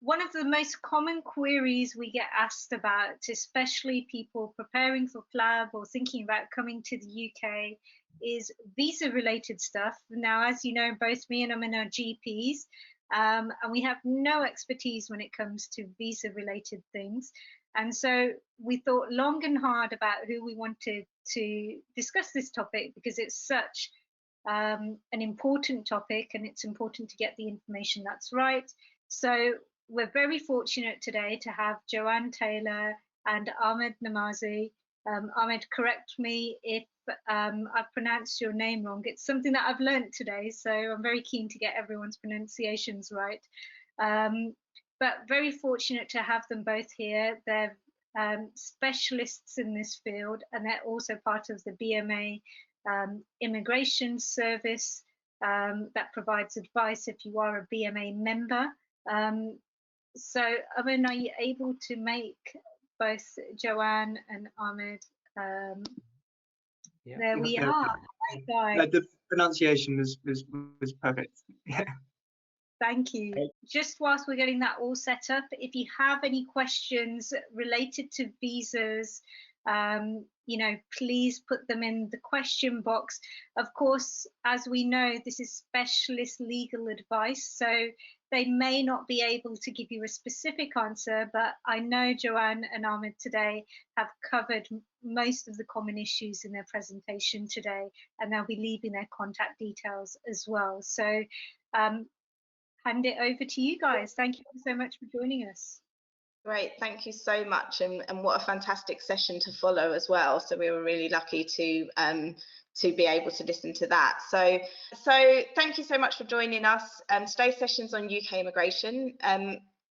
one of the most common queries we get asked about, especially people preparing for PLAB or thinking about coming to the UK, is visa related stuff. Now, as you know, both me and Amin are GPs, and we have no expertise when it comes to visa related things. And so we thought long and hard about who we wanted to discuss this topic, because it's such an important topic and it's important to get the information that's right. So we're very fortunate today to have Joanne Taylor and Ahmed Namazi. Ahmed, correct me if I've pronounced your name wrong. It's something that I've learned today, so I'm very keen to get everyone's pronunciations right. But very fortunate to have them both here. They're specialists in this field, and they're also part of the BMA immigration service that provides advice if you are a BMA member. So, Amin, are you able to make both Joanne and Ahmed? Yeah, there we are. Hi, the pronunciation was perfect. Thank you. Just whilst we're getting that all set up, if you have any questions related to visas, you know, please put them in the question box. Of course, as we know, this is specialist legal advice, so they may not be able to give you a specific answer, but I know Joanne and Ahmed today have covered most of the common issues in their presentation today, and they'll be leaving their contact details as well. So hand it over to you guys. Thank you so much for joining us. Great, thank you so much, and what a fantastic session to follow as well. So we were really lucky to be able to listen to that. So thank you so much for joining us. Today's session's on UK immigration.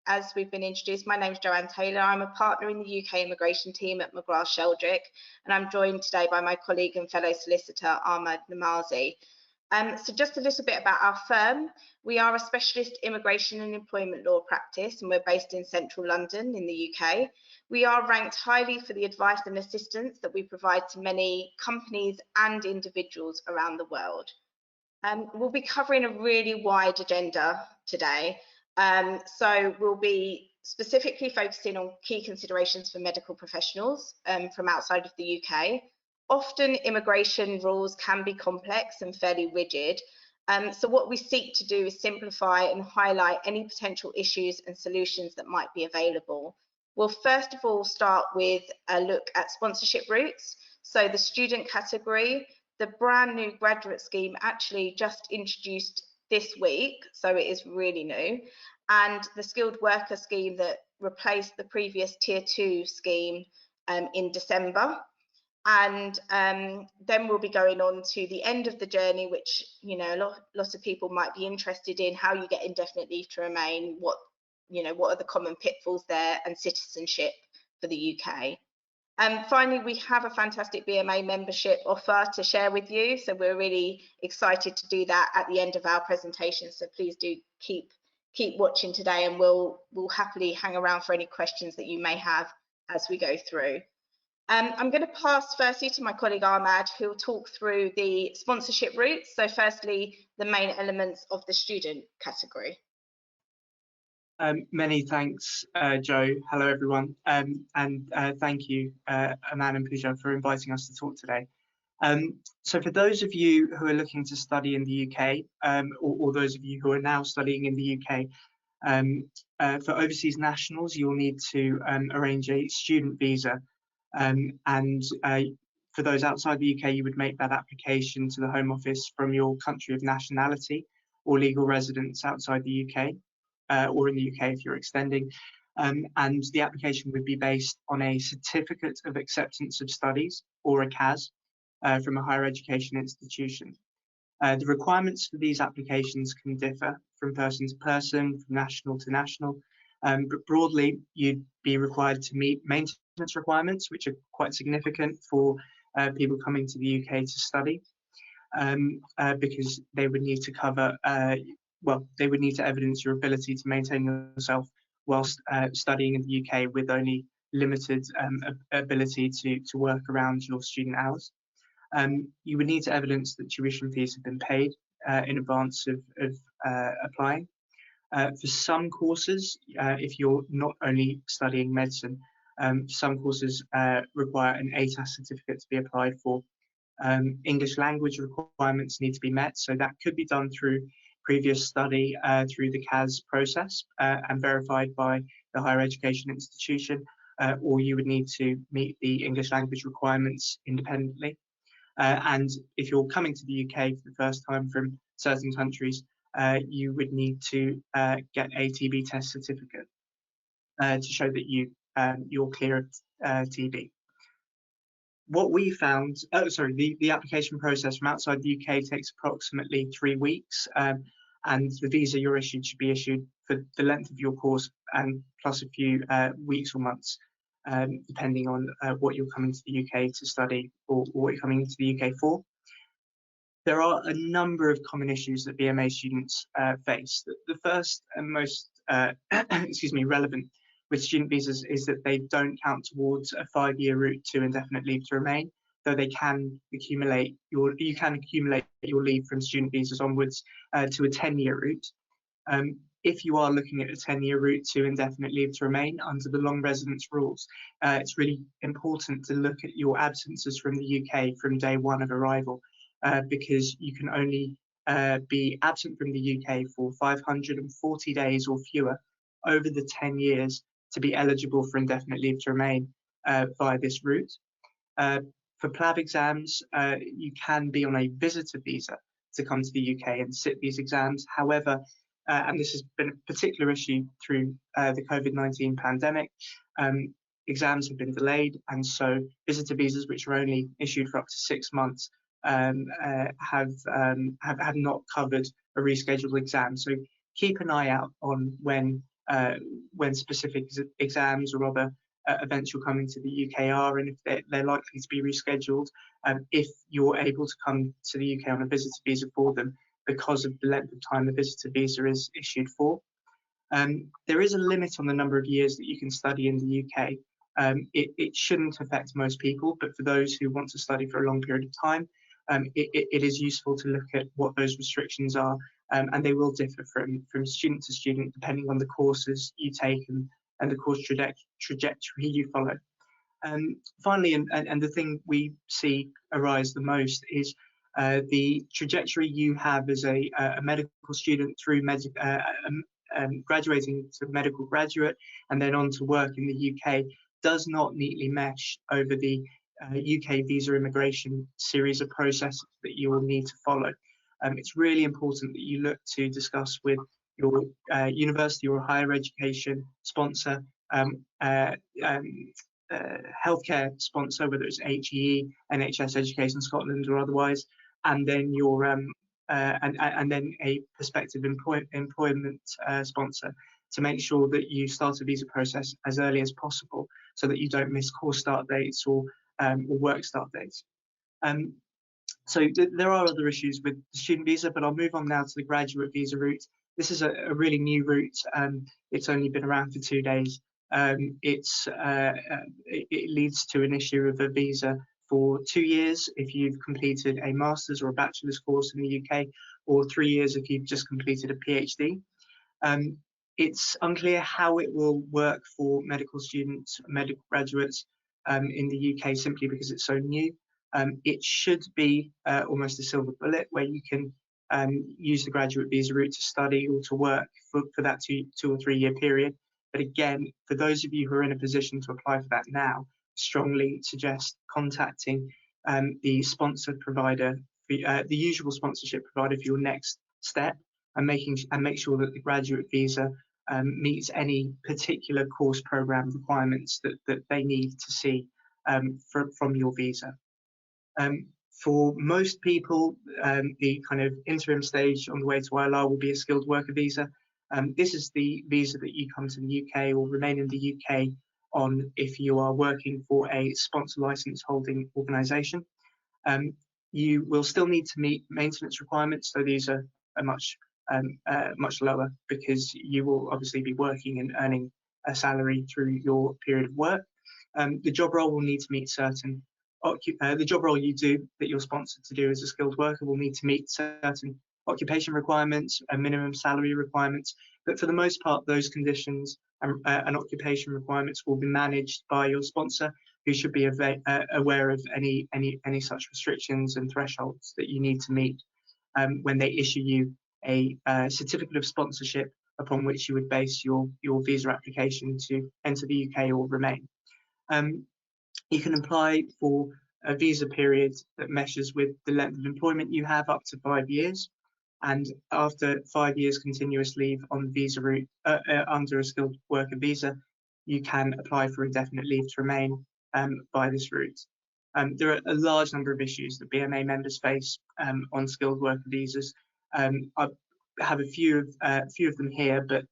As we've been introduced, my name is Joanne Taylor. I'm a partner in the UK immigration team at McGrath Sheldrick, and I'm joined today by my colleague and fellow solicitor, Ahmed Namazi. So just a little bit about our firm. We are a specialist immigration and employment law practice, and we're based in central London in the UK. We are ranked highly for the advice and assistance that we provide to many companies and individuals around the world. We'll be covering a really wide agenda today. So we'll be specifically focusing on key considerations for medical professionals from outside of the UK. Often immigration rules can be complex and fairly rigid. So what we seek to do is simplify and highlight any potential issues and solutions that might be available. We'll first of all start with a look at sponsorship routes. So the student category, the brand new graduate scheme actually just introduced this week, so it is really new, and the skilled worker scheme that replaced the previous Tier 2 scheme in December. And then we'll be going on to the end of the journey, which, you know, lots of people might be interested in, how you get indefinite leave to remain, what are the common pitfalls there, and citizenship for the UK. And finally, we have a fantastic BMA membership offer to share with you, so we're really excited to do that at the end of our presentation. So please do keep watching today, and we'll happily hang around for any questions that you may have as we go through. I'm going to pass firstly to my colleague Ahmed, who will talk through the sponsorship routes. So firstly, the main elements of the student category. Many thanks, Joe. Hello, everyone. And thank you, Aman and Pooja, for inviting us to talk today. So for those of you who are looking to study in the UK, or those of you who are now studying in the UK, for overseas nationals, you'll need to arrange a student visa. And for those outside the UK, you would make that application to the Home Office from your country of nationality or legal residence outside the UK, or in the UK if you're extending. And the application would be based on a Certificate of Acceptance of Studies, or a CAS, from a higher education institution. The requirements for these applications can differ from person to person, from national to national, but broadly, you'd be required to meet maintenance requirements, which are quite significant for people coming to the UK to study, because they would need to cover, they would need to evidence your ability to maintain yourself whilst studying in the UK with only limited ability to work around your student hours. You would need to evidence that tuition fees have been paid in advance of applying. For some courses, if you're not only studying medicine, some courses require an ATAS certificate to be applied for. English language requirements need to be met, so that could be done through previous study through the CAS process and verified by the higher education institution, or you would need to meet the English language requirements independently. And if you're coming to the UK for the first time from certain countries, you would need to get a TB test certificate to show that you're clear of TB. What we found, the application process from outside the UK takes approximately 3 weeks, and the visa you're issued should be issued for the length of your course and plus a few weeks or months, depending on what you're coming to the UK to study or what you're coming into the UK for. There are a number of common issues that BMA students face. The first and most relevant with student visas is that they don't count towards a 5-year route to indefinite leave to remain, though they can accumulate your leave from student visas onwards to a 10-year route. If you are looking at a 10-year route to indefinite leave to remain under the long residence rules, it's really important to look at your absences from the UK from day one of arrival, because you can only be absent from the UK for 540 days or fewer over the 10 years to be eligible for indefinite leave to remain via this route. For PLAB exams, you can be on a visitor visa to come to the UK and sit these exams. However, and this has been a particular issue through the COVID-19 pandemic, exams have been delayed, and so visitor visas, which are only issued for up to 6 months, have not covered a rescheduled exam. So keep an eye out on when specific exams or other events you're coming to the UK are, and if they're likely to be rescheduled, if you're able to come to the UK on a visitor visa for them because of the length of time the visitor visa is issued for. There is a limit on the number of years that you can study in the UK. It shouldn't affect most people, but for those who want to study for a long period of time, it is useful to look at what those restrictions are, and they will differ from student to student depending on the courses you take and the course trajectory you follow. Finally, and the thing we see arise the most is the trajectory you have as a medical student through graduating to medical graduate and then on to work in the UK does not neatly mesh over the UK visa immigration series of processes that you will need to follow. It's really important that you look to discuss with your university or higher education sponsor, healthcare sponsor, whether it's HEE, NHS Education Scotland or otherwise, and then your and then a prospective employment sponsor, to make sure that you start a visa process as early as possible so that you don't miss course start dates or work start dates. So there are other issues with the student visa, but I'll move on now to the graduate visa route. This is a really new route. It's only been around for 2 days. It leads to an issue of a visa for 2 years if you've completed a master's or a bachelor's course in the UK, or 3 years if you've just completed a PhD. It's unclear how it will work for medical students, medical graduates in the UK, simply because it's so new. It should be almost a silver bullet where you can use the graduate visa route to study or to work for that 2 or 3 year period. But again, for those of you who are in a position to apply for that now, strongly suggest contacting the sponsor provider, the usual sponsorship provider for your next step, and make sure that the graduate visa meets any particular course program requirements that they need to see from your visa. For most people, the kind of interim stage on the way to ILR will be a skilled worker visa. This is the visa that you come to the UK or remain in the UK on if you are working for a sponsor license holding organisation. You will still need to meet maintenance requirements, so these are much lower because you will obviously be working and earning a salary through your period of work. The job role will need to meet certain the job role you do that you're sponsored to do as a skilled worker will need to meet certain occupation requirements and minimum salary requirements. But for the most part, those conditions and occupation requirements will be managed by your sponsor, who should be aware of any such restrictions and thresholds that you need to meet when they issue you a certificate of sponsorship upon which you would base your visa application to enter the UK or remain. You can apply for a visa period that measures with the length of employment you have, up to 5 years. And after 5 years continuous leave on the visa route under a skilled worker visa, you can apply for indefinite leave to remain by this route. There are a large number of issues that BMA members face on skilled worker visas. I have a few of them here, but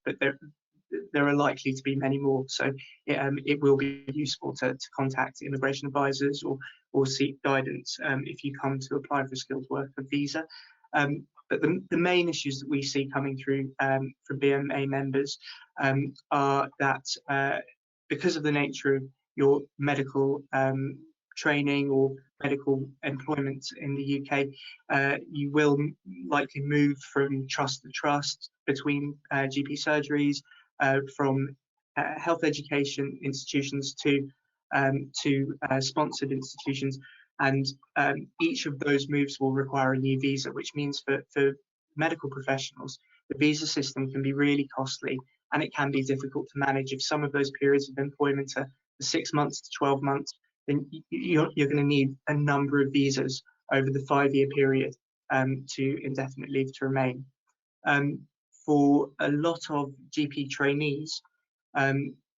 there are likely to be many more. So it will be useful to contact immigration advisors or seek guidance if you come to apply for a skilled worker visa. But the main issues that we see coming through from BMA members are that because of the nature of your medical training or medical employment in the UK, you will likely move from trust to trust between GP surgeries, from health education institutions to sponsored institutions, and each of those moves will require a new visa, which means for medical professionals, the visa system can be really costly, and it can be difficult to manage. If some of those periods of employment are 6 months to 12 months, then you're going to need a number of visas over the 5-year period to indefinite leave to remain. For a lot of GP trainees,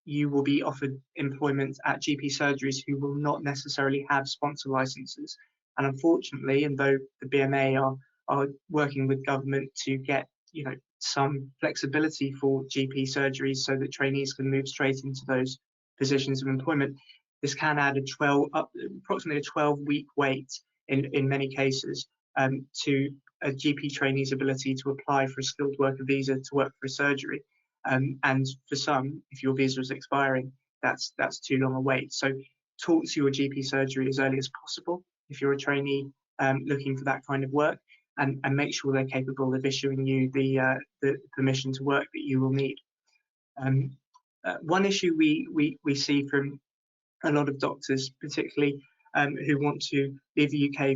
you will be offered employment at GP surgeries who will not necessarily have sponsor licenses. And unfortunately, and though the BMA are working with government to get some flexibility for GP surgeries so that trainees can move straight into those positions of employment, this can add approximately a 12-week wait in many cases to a GP trainee's ability to apply for a skilled worker visa to work for a surgery. And for some, if your visa is expiring, that's too long a wait. So talk to your GP surgery as early as possible if you're a trainee looking for that kind of work, and make sure they're capable of issuing you the permission to work that you will need. One issue we see from a lot of doctors, particularly who want to leave the UK,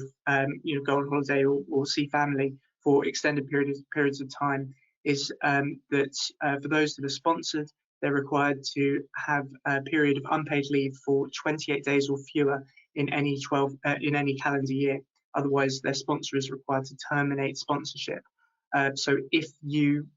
go on holiday or see family for extended periods of time, is that for those that are sponsored, they're required to have a period of unpaid leave for 28 days or fewer in any calendar year. Otherwise, their sponsor is required to terminate sponsorship. So if you,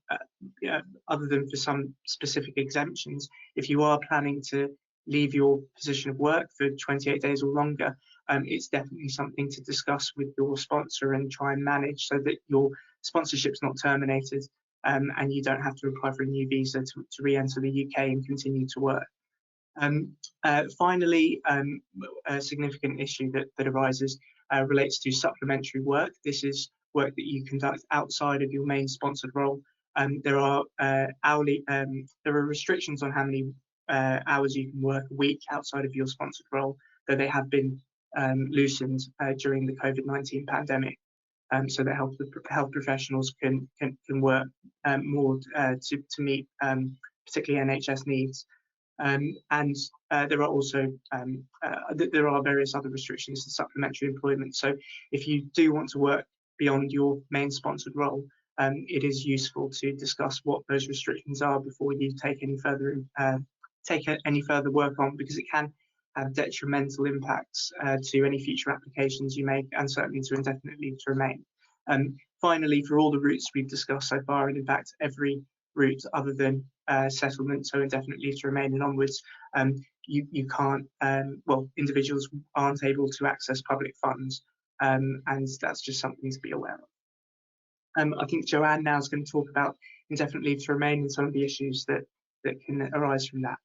other than for some specific exemptions, if you are planning to leave your position of work for 28 days or longer, it's definitely something to discuss with your sponsor and try and manage so that your sponsorship's not terminated and you don't have to apply for a new visa to re-enter the UK and continue to work. Finally, a significant issue that arises relates to supplementary work. This is work that you conduct outside of your main sponsored role. There are restrictions on how many hours you can work a week outside of your sponsored role, though they have been loosened during the COVID-19 pandemic, so that health professionals can work more to meet particularly NHS needs. And there are also there are various other restrictions to supplementary employment. So if you do want to work beyond your main sponsored role, it is useful to discuss what those restrictions are before you take any further work on, because it can have detrimental impacts to any future applications you make, and certainly to indefinite leave to remain. Finally, for all the routes we've discussed so far, and in fact every route other than settlement, so indefinite leave to remain and onwards, you can't, individuals aren't able to access public funds, and that's just something to be aware of. I think Joanne now is going to talk about indefinite leave to remain and some of the issues that can arise from that.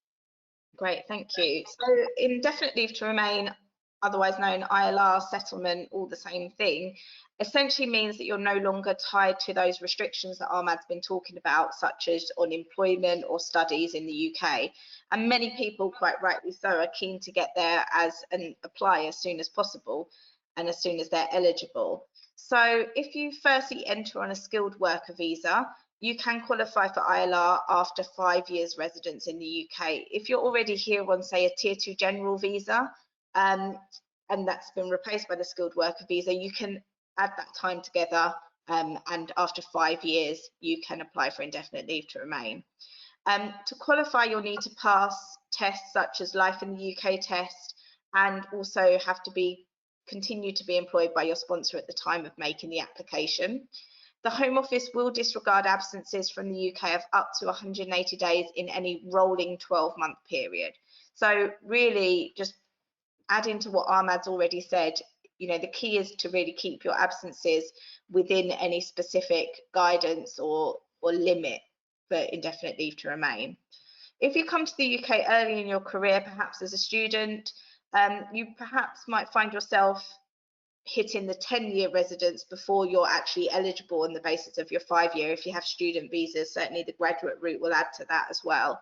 Great, thank you. So indefinite leave to remain, otherwise known ILR, settlement, all the same thing, essentially means that you're no longer tied to those restrictions that Ahmad's been talking about, such as on employment or studies in the UK. And many people, quite rightly so, are keen to get there and apply as soon as possible. and as soon as they're eligible. So if you firstly enter on a skilled worker visa, you can qualify for ILR after 5 years residence in the UK. If you're already here on, say, a Tier 2 general visa, and that's been replaced by the skilled worker visa, you can add that time together, and after 5 years, you can apply for indefinite leave to remain. To qualify, you'll need to pass tests such as Life in the UK test, and also have to continue to be employed by your sponsor at the time of making the application. The Home Office will disregard absences from the UK of up to 180 days in any rolling 12-month period. So really, just adding to what Ahmad's already said, the key is to really keep your absences within any specific guidance or limit for indefinite leave to remain. If you come to the UK early in your career, perhaps as a student, you perhaps might find yourself hitting the 10-year residence before you're actually eligible on the basis of your 5-year. If you have student visas, certainly the graduate route will add to that as well.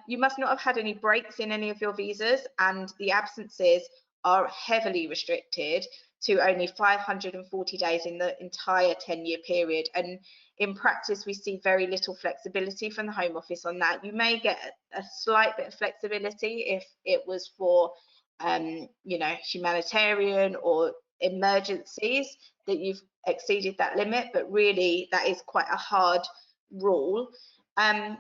You must not have had any breaks in any of your visas, and the absences are heavily restricted to only 540 days in the entire 10-year period. And in practice, we see very little flexibility from the Home Office on that. You may get a slight bit of flexibility if it was for humanitarian or emergencies that you've exceeded that limit, but really that is quite a hard rule. And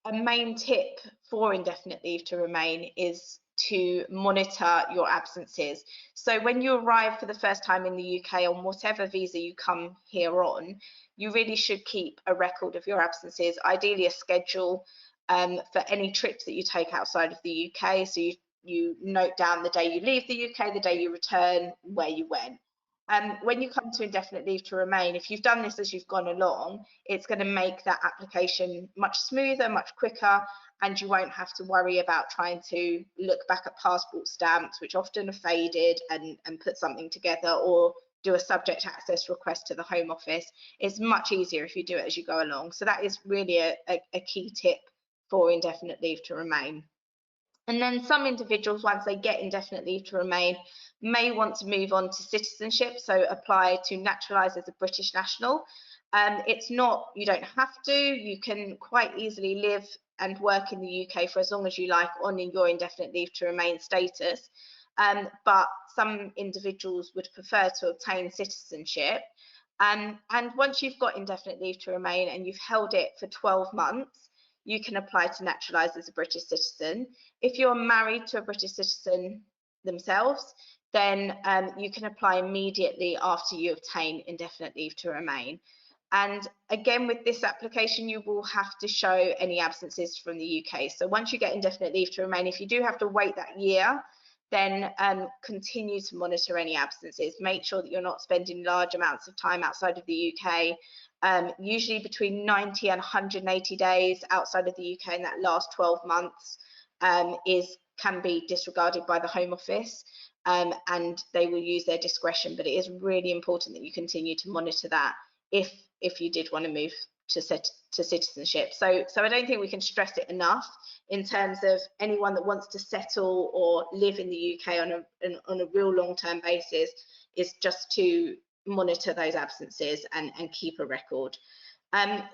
a main tip for indefinite leave to remain is to monitor your absences. So when you arrive for the first time in the UK on whatever visa you come here on, you really should keep a record of your absences, ideally a schedule for any trips that you take outside of the UK. So you note down the day you leave the UK, the day you return, where you went. When you come to indefinite leave to remain, if you've done this as you've gone along, it's going to make that application much smoother, much quicker, and you won't have to worry about trying to look back at passport stamps, which often are faded, and put something together, or do a subject access request to the Home Office. It's much easier if you do it as you go along. So that is really a key tip for indefinite leave to remain. And then some individuals, once they get indefinite leave to remain, may want to move on to citizenship, so apply to naturalise as a British national. It's not, you don't have to, you can quite easily live and work in the UK for as long as you like on your indefinite leave to remain status. But some individuals would prefer to obtain citizenship. And once you've got indefinite leave to remain and you've held it for 12 months, you can apply to naturalise as a British citizen. If you're married to a British citizen themselves, then you can apply immediately after you obtain indefinite leave to remain. And again, with this application, you will have to show any absences from the UK. So once you get indefinite leave to remain, if you do have to wait that year, then continue to monitor any absences. Make sure that you're not spending large amounts of time outside of the UK. Usually between 90 and 180 days outside of the UK in that last 12 months can be disregarded by the Home Office, and they will use their discretion. But it is really important that you continue to monitor that if you did want to move to citizenship. So I don't think we can stress it enough in terms of anyone that wants to settle or live in the UK on a real long-term basis, is just to monitor those absences and keep a record.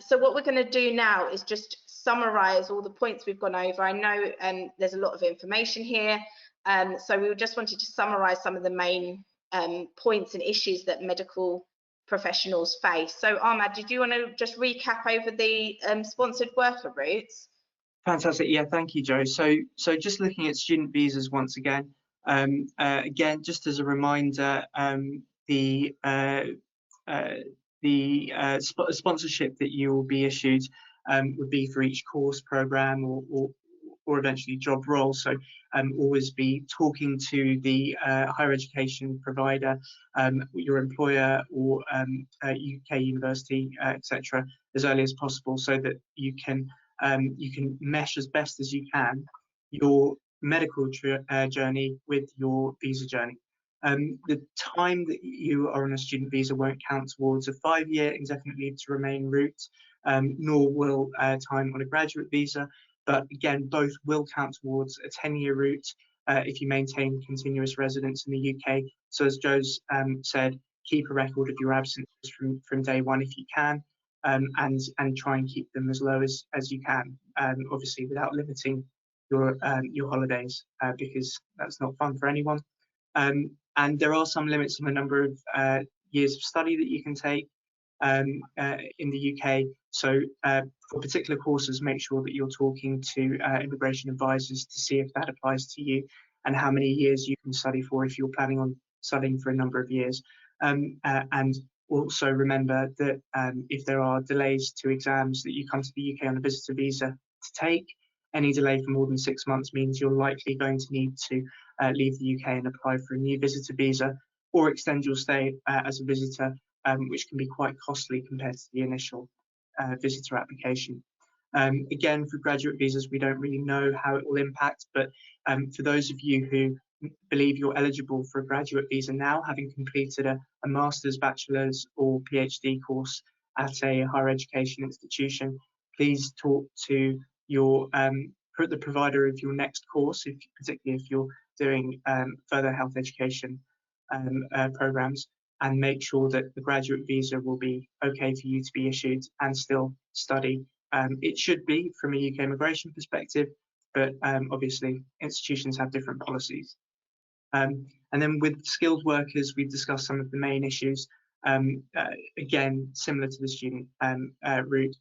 So what we're going to do now is just summarise all the points we've gone over. I know there's a lot of information here, so we just wanted to summarise some of the main points and issues that medical professionals face. So Ahmad, did you want to just recap over the sponsored worker routes? Fantastic. Yeah, thank you, Jo. So just looking at student visas once again, again, just as a reminder, the sponsorship that you will be issued would be for each course, program, or eventually job role. So always be talking to the higher education provider, your employer, or UK university, etc., as early as possible, so that you can mesh as best as you can your medical journey with your visa journey. The time that you are on a student visa won't count towards a 5-year indefinite leave to remain route, nor will time on a graduate visa. But again, both will count towards a 10-year route if you maintain continuous residence in the UK. So as Joe's said, keep a record of your absences from day one if you can, and try and keep them as low as you can, obviously without limiting your holidays, because that's not fun for anyone. And there are some limits on the number of years of study that you can take in the UK. So for particular courses, make sure that you're talking to immigration advisors to see if that applies to you and how many years you can study for if you're planning on studying for a number of years. And also remember that if there are delays to exams that you come to the UK on a visitor visa to take, any delay for more than 6 months means you're likely going to need to leave the UK and apply for a new visitor visa or extend your stay as a visitor, which can be quite costly compared to the initial visitor application. Again, for graduate visas, we don't really know how it will impact, but for those of you who believe you're eligible for a graduate visa now, having completed a master's, bachelor's or PhD course at a higher education institution, please talk to your the provider of your next course, particularly if you're doing further health education programs, and make sure that the graduate visa will be okay for you to be issued and still study. It should be from a UK immigration perspective, but obviously institutions have different policies. And then with skilled workers, we've discussed some of the main issues. Again, similar to the student route,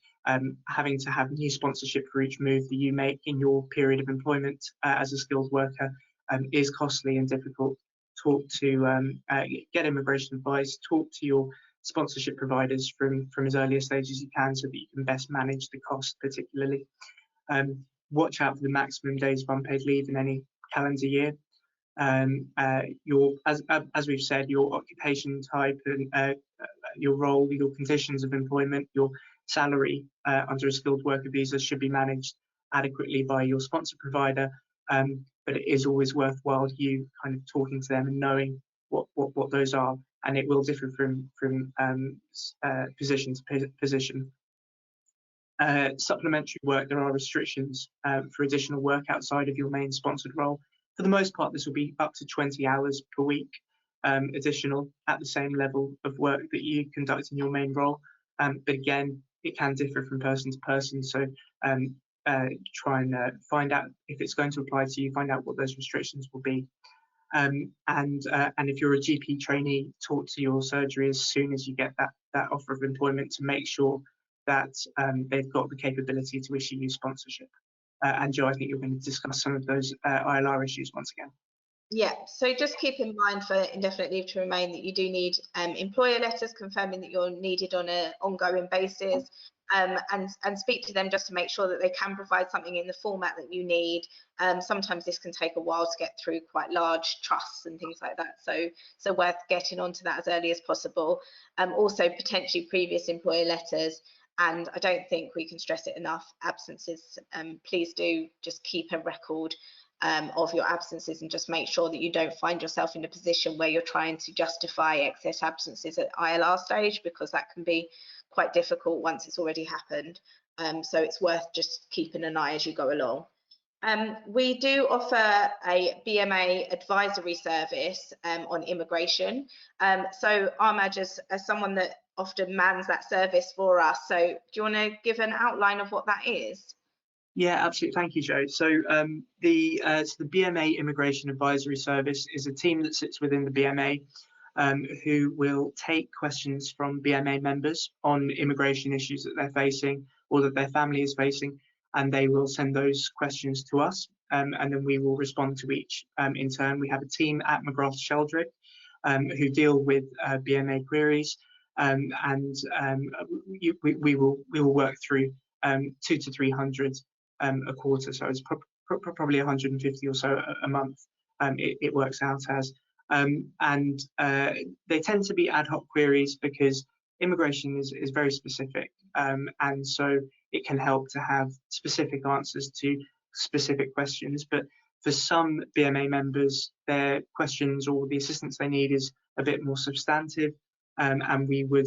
having to have new sponsorship for each move that you make in your period of employment as a skilled worker is costly and difficult. Talk to get immigration advice, talk to your sponsorship providers from as early a stage as you can so that you can best manage the cost particularly. Watch out for the maximum days of unpaid leave in any calendar year. As we've said, your occupation type and your role, your conditions of employment, your salary under a skilled worker visa should be managed adequately by your sponsor provider. But it is always worthwhile you kind of talking to them and knowing what those are, and it will differ from position to position. Supplementary work, there are restrictions for additional work outside of your main sponsored role. For the most part, this will be up to 20 hours per week additional at the same level of work that you conduct in your main role. But again, it can differ from person to person. So try and find out if it's going to apply to you, find out what those restrictions will be. And if you're a GP trainee, talk to your surgery as soon as you get that offer of employment to make sure that they've got the capability to issue you sponsorship. And Joe, I think you're going to discuss some of those ILR issues once again. Yeah, so just keep in mind for indefinite leave to remain that you do need employer letters confirming that you're needed on an ongoing basis, and speak to them just to make sure that they can provide something in the format that you need. Sometimes this can take a while to get through quite large trusts and things like that, so worth getting onto that as early as possible. Also potentially previous employer letters. And I don't think we can stress it enough, absences, please do just keep a record of your absences and just make sure that you don't find yourself in a position where you're trying to justify excess absences at ILR stage, because that can be quite difficult once it's already happened. So it's worth just keeping an eye as you go along. We do offer a BMA advisory service on immigration. So Ahmad, as someone that often mans that service for us, so do you want to give an outline of what that is? Yeah, absolutely. Thank you, Joe. So the BMA Immigration Advisory Service is a team that sits within the BMA who will take questions from BMA members on immigration issues that they're facing or that their family is facing, and they will send those questions to us, and then we will respond to each in turn. We have a team at McGrath Sheldrick who deal with BMA queries, and we will work through 200 to 300 a quarter, so it's probably 150 or so a month. It works out as, and they tend to be ad hoc queries because immigration is very specific, and so it can help to have specific answers to specific questions. But for some BMA members, their questions or the assistance they need is a bit more substantive, and we were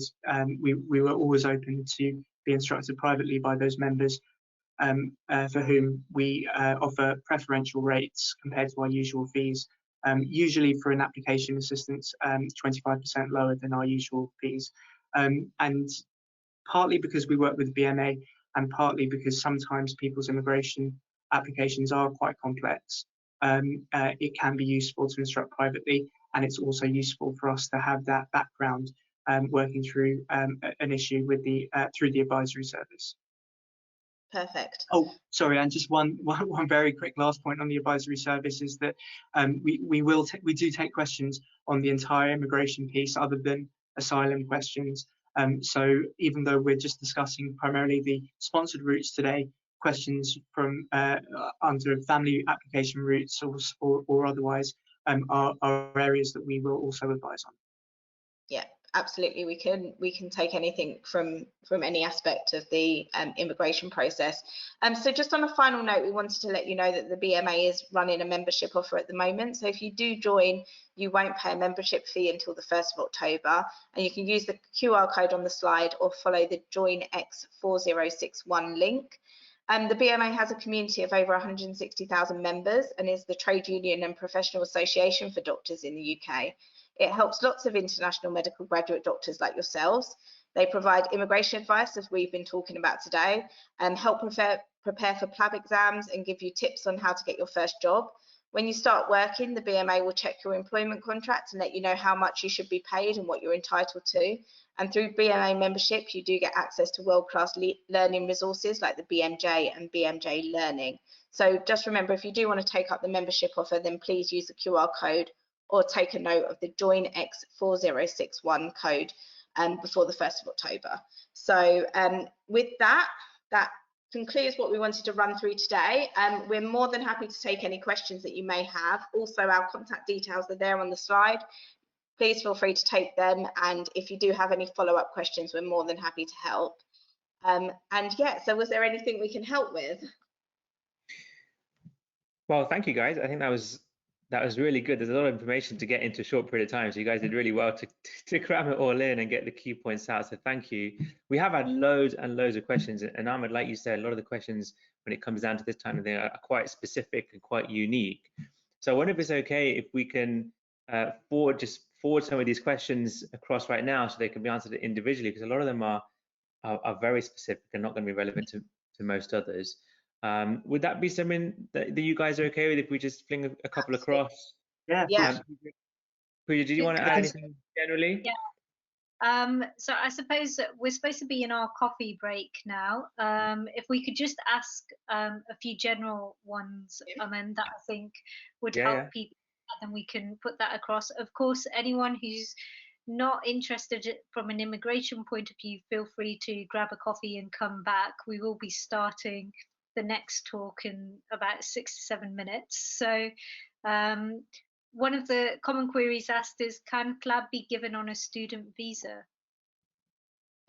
always open to be instructed privately by those members for whom we offer preferential rates compared to our usual fees. Usually for an application assistance, 25% lower than our usual fees. And partly because we work with BMA and partly because sometimes people's immigration applications are quite complex, it can be useful to instruct privately, and it's also useful for us to have that background working through an issue with through the advisory service. Perfect. Oh, sorry, and just one very quick last point on the advisory service is that we do take questions on the entire immigration piece other than asylum questions. So even though we're just discussing primarily the sponsored routes today, questions from under family application routes or otherwise are areas that we will also advise on. Yeah, absolutely. We can take anything from any aspect of the immigration process. So just on a final note, we wanted to let you know that the BMA is running a membership offer at the moment. So if you do join, you won't pay a membership fee until the 1st of October, and you can use the QR code on the slide or follow the Join X4061 link. The BMA has a community of over 160,000 members and is the trade union and professional association for doctors in the UK. It helps lots of international medical graduate doctors like yourselves. They provide immigration advice, as we've been talking about today, and help prepare for PLAB exams and give you tips on how to get your first job. When you start working, the BMA will check your employment contract and let you know how much you should be paid and what you're entitled to. And through BMA membership, you do get access to world-class learning resources like the BMJ and BMJ Learning. So just remember, if you do want to take up the membership offer, then please use the QR code or take a note of the Join X4061 code before the 1st of October. So with that concludes what we wanted to run through today. We're more than happy to take any questions that you may have. Also, our contact details are there on the slide. Please feel free to take them, and if you do have any follow-up questions, we're more than happy to help. And yeah, so was there anything we can help with? Well, thank you guys. I think that was really good. There's a lot of information to get into a short period of time, so you guys did really well to cram it all in and get the key points out, so thank you. We have had loads and loads of questions, and Ahmed, like you said, a lot of the questions when it comes down to this time of thing are quite specific and quite unique. So I wonder if it's okay if we can forward some of these questions across right now so they can be answered individually, because a lot of them are very specific and not going to be relevant to most others. Would that be something that you guys are okay with if we just fling a couple across? Yeah. Pooja, do you want to add anything generally? Yeah. So I suppose that we're supposed to be in our coffee break now. If we could just ask a few general ones, and that I think would help people, then we can put that across. Of course, anyone who's not interested from an immigration point of view, feel free to grab a coffee and come back. We will be starting the next talk in about 6 to 7 minutes. So one of the common queries asked is, can PLAB be given on a student visa?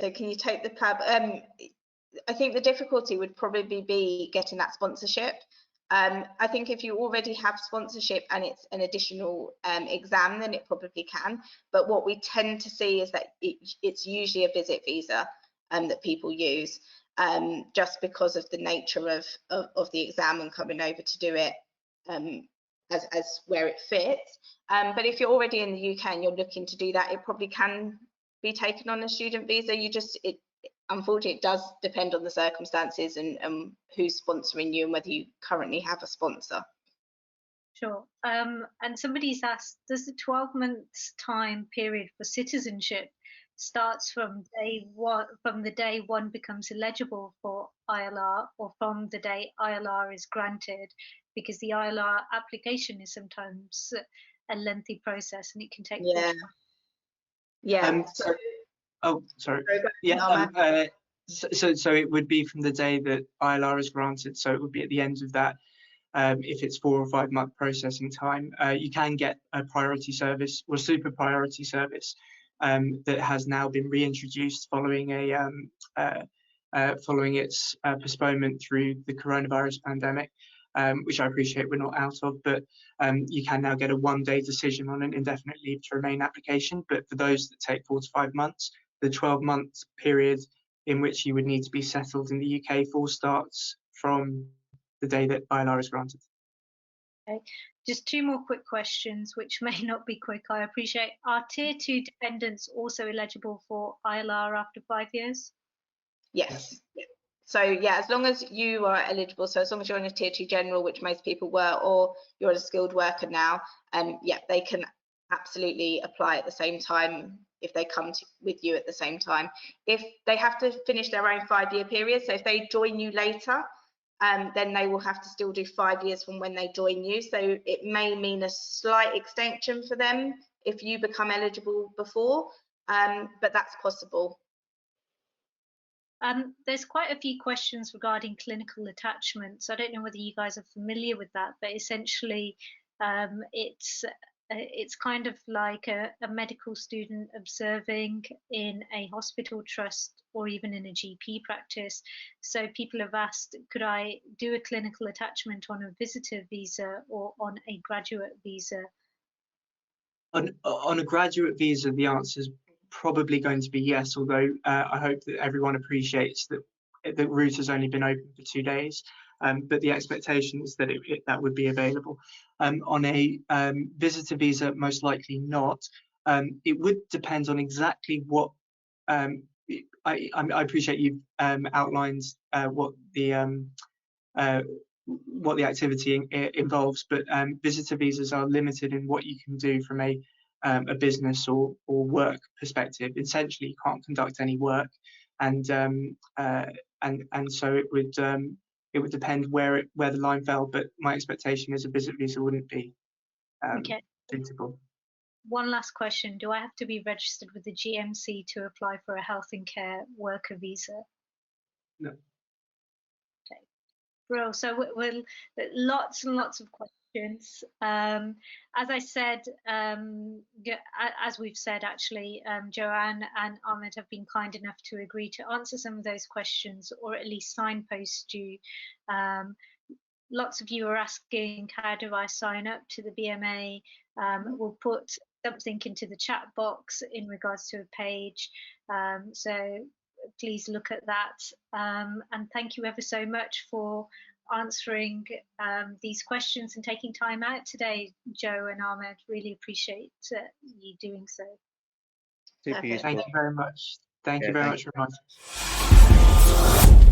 So can you take the PLAB? I think the difficulty would probably be getting that sponsorship. I think if you already have sponsorship and it's an additional exam, then it probably can. But what we tend to see is that it's usually a visit visa that people use, just because of the nature of the exam and coming over to do it as where it fits. But if you're already in the UK and you're looking to do that, it probably can be taken on a student visa. Unfortunately, it does depend on the circumstances and who's sponsoring you and whether you currently have a sponsor. Sure. And somebody's asked, does the 12 months time period for citizenship starts from the day one becomes eligible for ILR, or from the day ILR is granted? Because the ILR application is sometimes a lengthy process and it can take Oh, sorry. Yeah. So it would be from the day that ILR is granted. So it would be at the end of that. If it's 4 or 5 month processing time, you can get a priority service or super priority service that has now been reintroduced following following its postponement through the coronavirus pandemic, which I appreciate we're not out of, but you can now get a 1-day decision on an indefinite leave to remain application. But for those that take 4 to 5 months, the 12-month period in which you would need to be settled in the UK for starts from the day that ILR is granted. Okay. Just two more quick questions, which may not be quick, I appreciate. Are Tier 2 dependents also eligible for ILR after 5 years? Yes. So yeah, as long as you are eligible, so as long as you're in a Tier 2 general, which most people were, or you're a skilled worker now, yeah, they can absolutely apply at the same time if they come with you at the same time. If they have to finish their own 5-year period, so if they join you later, then they will have to still do 5 years from when they join you. So it may mean a slight extension for them if you become eligible before, but that's possible. There's quite a few questions regarding clinical attachments. I don't know whether you guys are familiar with that, but essentially it's kind of like a medical student observing in a hospital trust or even in a GP practice. So people have asked, could I do a clinical attachment on a visitor visa or on a graduate visa? On a graduate visa, the answer is probably going to be yes, although I hope that everyone appreciates that the route has only been open for 2 days, but the expectation is that that would be available. On a visitor visa, most likely not. It would depend on exactly what, I appreciate you've outlined what the activity involves, but visitor visas are limited in what you can do from a business or work perspective. Essentially, you can't conduct any work, and so it would depend where the line fell. But my expectation is a visit visa wouldn't be suitable. One last question: do I have to be registered with the GMC to apply for a health and care worker visa? No. Okay, bro. So we'll lots and lots of questions. As I said, as we've said, actually, Joanne and Ahmed have been kind enough to agree to answer some of those questions, or at least signpost you. Lots of you are asking, how do I sign up to the BMA? We'll put something into the chat box in regards to a page. So please look at that. And thank you ever so much for answering these questions and taking time out today, Joe and Ahmed. Really appreciate you doing so. Super useful. Thank you very much. Thank you very much for inviting us.